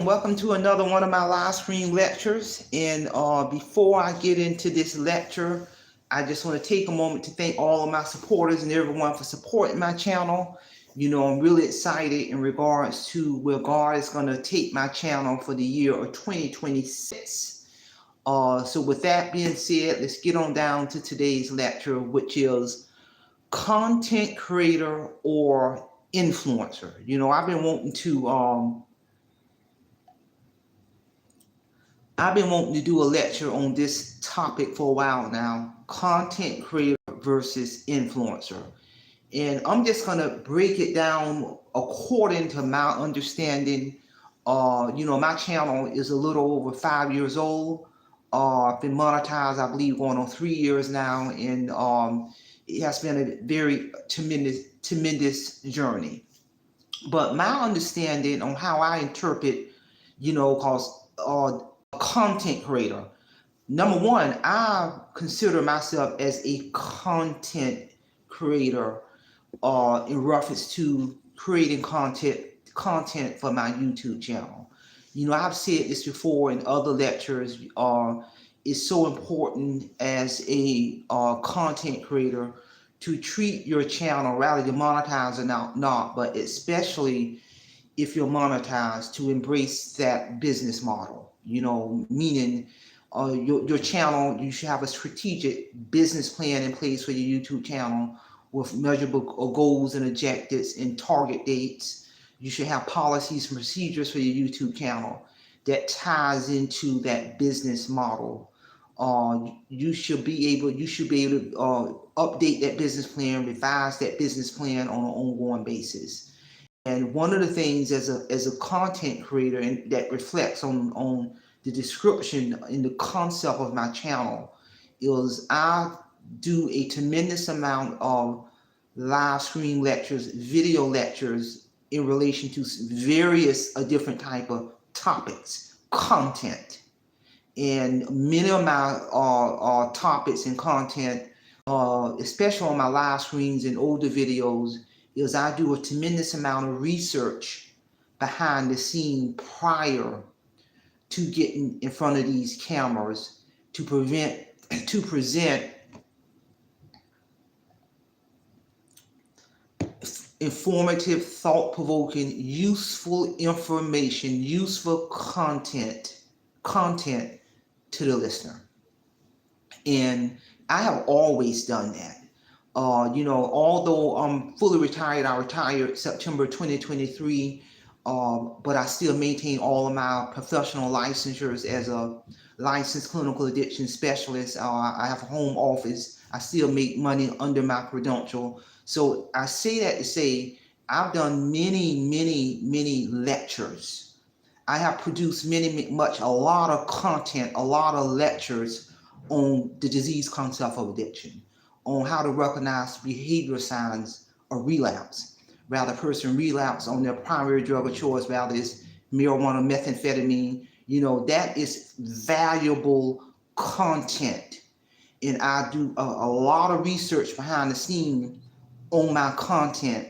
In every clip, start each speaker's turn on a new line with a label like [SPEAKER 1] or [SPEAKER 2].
[SPEAKER 1] Welcome to another one of my live stream lectures. And before I get into this lecture, I just want to take a moment to thank all of my supporters and everyone for supporting my channel. I'm really excited in regards to where God is going to take my channel for the year of 2026. So with that being said, let's get on down to today's lecture, which is content creator or influencer. I've been wanting to do a lecture on this topic for a while now, content creator versus influencer. And I'm just going to break it down according to my understanding. My channel is a little over 5 years old. I've been monetized, I believe, going on 3 years now. And it has been a very tremendous journey. But my understanding on how I interpret, because content creator. Number one, I consider myself as a content creator in reference to creating content for my YouTube channel. I've said this before in other lectures. It's so important as a content creator to treat your channel, rather than monetize or not, but especially if you're monetized, to embrace that business model, meaning your channel, you should have a strategic business plan in place for your YouTube channel with measurable goals and objectives and target dates. You should have policies and procedures for your YouTube channel that ties into that business model. You should be able to update that business plan, revise that business plan on an ongoing basis. And one of the things as a content creator, and that reflects on the description in the concept of my channel, is I do a tremendous amount of live stream lectures, video lectures in relation to various different type of topics, content. And many of my topics and content, especially on my live streams and older videos, is I do a tremendous amount of research behind the scene prior to getting in front of these cameras to present informative, thought-provoking, useful information, useful content to the listener. And I have always done that. Although I'm fully retired, I retired September 2023, but I still maintain all of my professional licensures as a licensed clinical addiction specialist. I have a home office. I still make money under my credential. So I say that to say I've done many lectures. I have produced a lot of content, a lot of lectures on the disease concept of addiction, on how to recognize behavioral signs of relapse. Rather, a person relapse on their primary drug of choice, rather it's marijuana, methamphetamine. That is valuable content. And I do a lot of research behind the scene on my content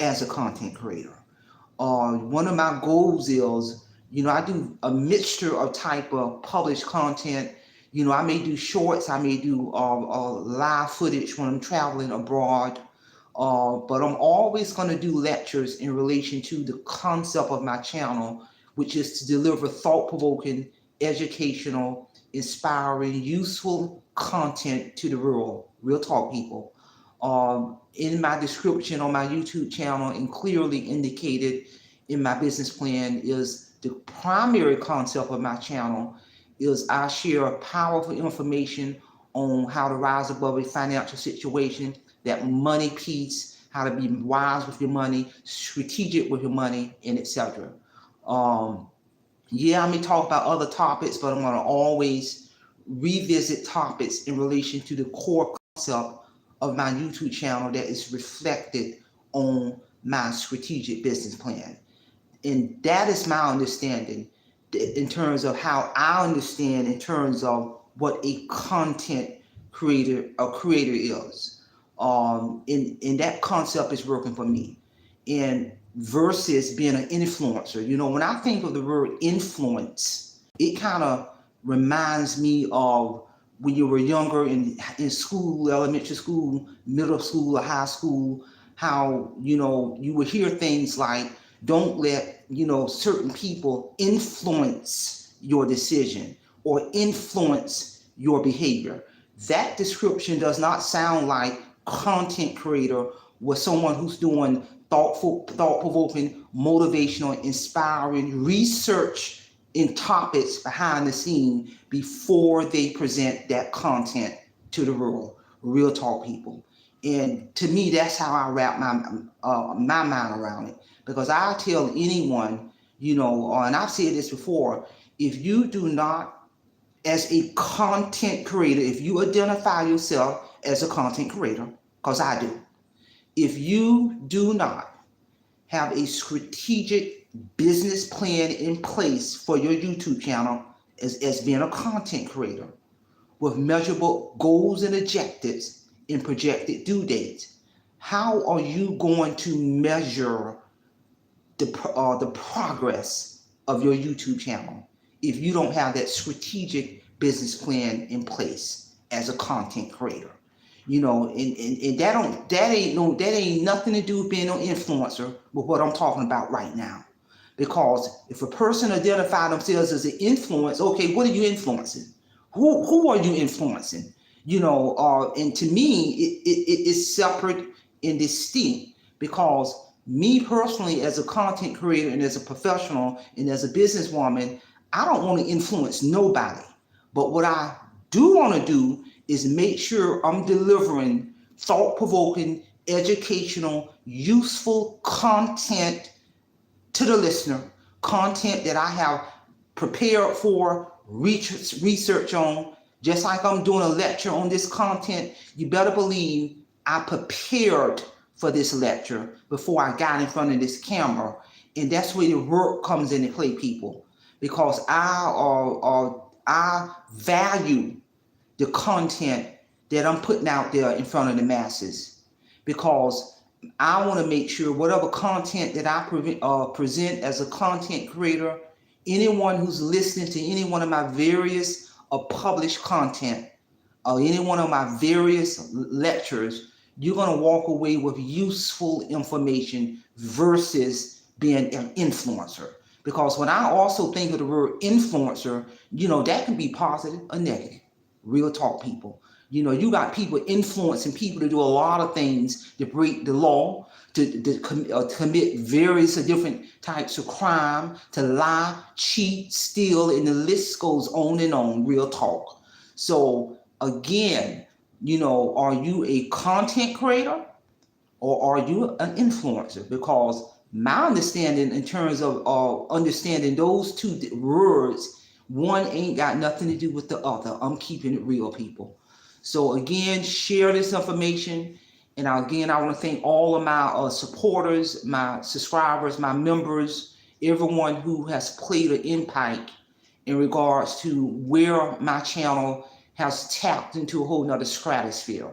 [SPEAKER 1] as a content creator. One of my goals is, I do a mixture of type of published content. I may do shorts, I may do live footage when I'm traveling abroad, but I'm always going to do lectures in relation to the concept of my channel, which is to deliver thought-provoking, educational, inspiring, useful content to the world. Real talk, people. In my description on my YouTube channel, and clearly indicated in my business plan, is the primary concept of my channel is I share powerful information on how to rise above a financial situation, that money piece, how to be wise with your money, strategic with your money, and etc. I may talk about other topics, but I'm going to always revisit topics in relation to the core concept of my YouTube channel that is reflected on my strategic business plan. And that is my understanding in terms of how I understand in terms of what a content creator is. And that concept is working for me. And versus being an influencer. When I think of the word influence, it kind of reminds me of when you were younger in school, elementary school, middle school, or high school, how, you would hear things like, don't let, certain people influence your decision or influence your behavior. That description does not sound like content creator with someone who's doing thought-provoking, motivational, inspiring research in topics behind the scene before they present that content to the world. Real talk, people. And to me, that's how I wrap my mind around it. Because I tell anyone, and I've said this before, if you do not, as a content creator, if you identify yourself as a content creator, because I do, if you do not have a strategic business plan in place for your YouTube channel as being a content creator with measurable goals and objectives and projected due dates, how are you going to measure the progress of your YouTube channel if you don't have that strategic business plan in place as a content creator? And that ain't nothing to do with being an influencer with what I'm talking about right now. Because if a person identifies themselves as an influence, okay, what are you influencing? Who are you influencing? And to me, it is separate and distinct, because me personally, as a content creator and as a professional and as a businesswoman, I don't want to influence nobody. But what I do want to do is make sure I'm delivering thought-provoking, educational, useful content to the listener, content that I have prepared for, research on. Just like I'm doing a lecture on this content, you better believe I prepared for this lecture before I got in front of this camera. And that's where the work comes into play, people, because I value the content that I'm putting out there in front of the masses, because I want to make sure whatever content that I present as a content creator, anyone who's listening to any one of my various published content or any one of my various lectures, you're going to walk away with useful information versus being an influencer. Because when I also think of the word influencer, that can be positive or negative. Real talk, people. You got people influencing people to do a lot of things, to break the law, to commit various different types of crime, to lie, cheat, steal, and the list goes on and on. Real talk. So again, are you a content creator or are you an influencer? Because my understanding in terms of understanding those two words, one ain't got nothing to do with the other. I'm keeping it real, people. So again, share this information. And again, I want to thank all of my supporters, my subscribers, my members, everyone who has played an impact in regards to where my channel has tapped into a whole nother stratosphere.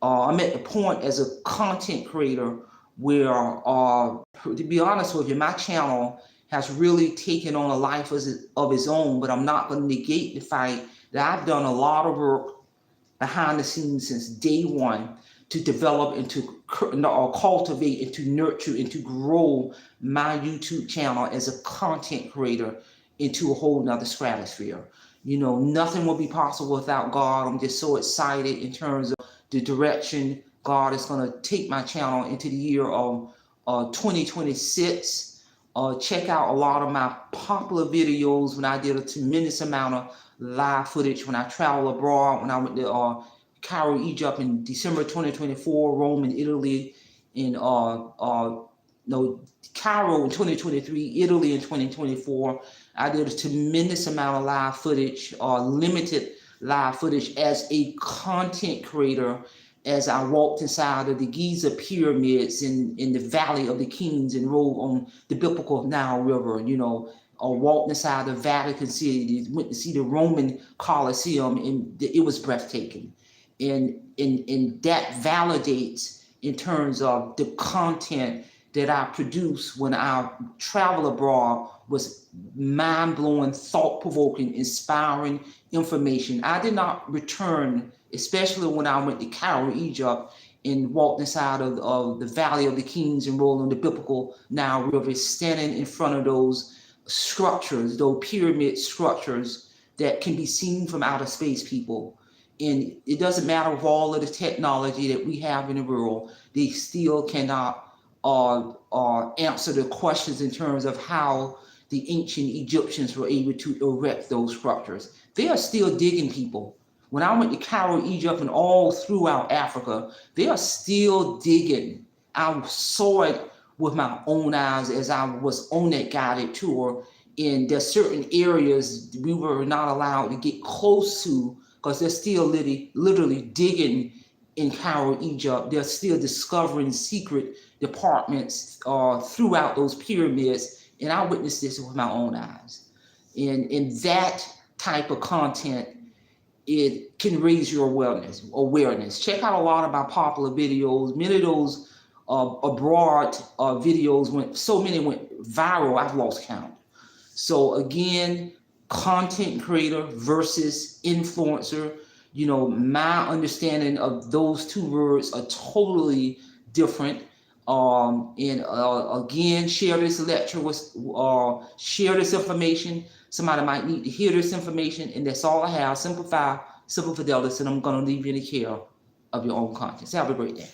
[SPEAKER 1] I'm at the point as a content creator where, to be honest with you, my channel has really taken on a life of its own, but I'm not going to negate the fact that I've done a lot of work behind the scenes since day one to develop and to cultivate and to nurture and to grow my YouTube channel as a content creator into a whole nother stratosphere. Nothing will be possible without God. I'm just so excited in terms of the direction God is going to take my channel into the year of 2026. Check out a lot of my popular videos when I did a tremendous amount of live footage when I traveled abroad, when I went to Cairo, Egypt in December 2024, Rome and Italy in Cairo in 2023, Italy in 2024. I did a tremendous amount of live footage, limited live footage as a content creator, as I walked inside of the Giza pyramids in the Valley of the Kings and rode on the biblical Nile River, or walked inside the Vatican City, went to see the Roman Colosseum, and it was breathtaking. And that validates in terms of the content that I produced when I travel abroad was mind-blowing, thought-provoking, inspiring information. I did not return, especially when I went to Cairo, Egypt, and walked inside of the Valley of the Kings and rolling the biblical Nile River, standing in front of those structures, those pyramid structures that can be seen from outer space, people. And it doesn't matter with all of the technology that we have in the world, they still cannot answer the questions in terms of how the ancient Egyptians were able to erect those structures. They are still digging, people. When I went to Cairo, Egypt, and all throughout Africa, they are still digging. I saw it with my own eyes as I was on that guided tour. And there's certain areas we were not allowed to get close to because they're still literally digging in Cairo, Egypt. They're still discovering secret departments throughout those pyramids. And I witnessed this with my own eyes. And that type of content, it can raise your awareness. Check out a lot of my popular videos. Many of those abroad videos so many went viral, I've lost count. So again, content creator versus influencer, my understanding of those two words are totally different. Again, share this lecture share this information. Somebody might need to hear this information, and that's all I have. Simple fidelity, and I'm going to leave you in the care of your own conscience. Have a great day.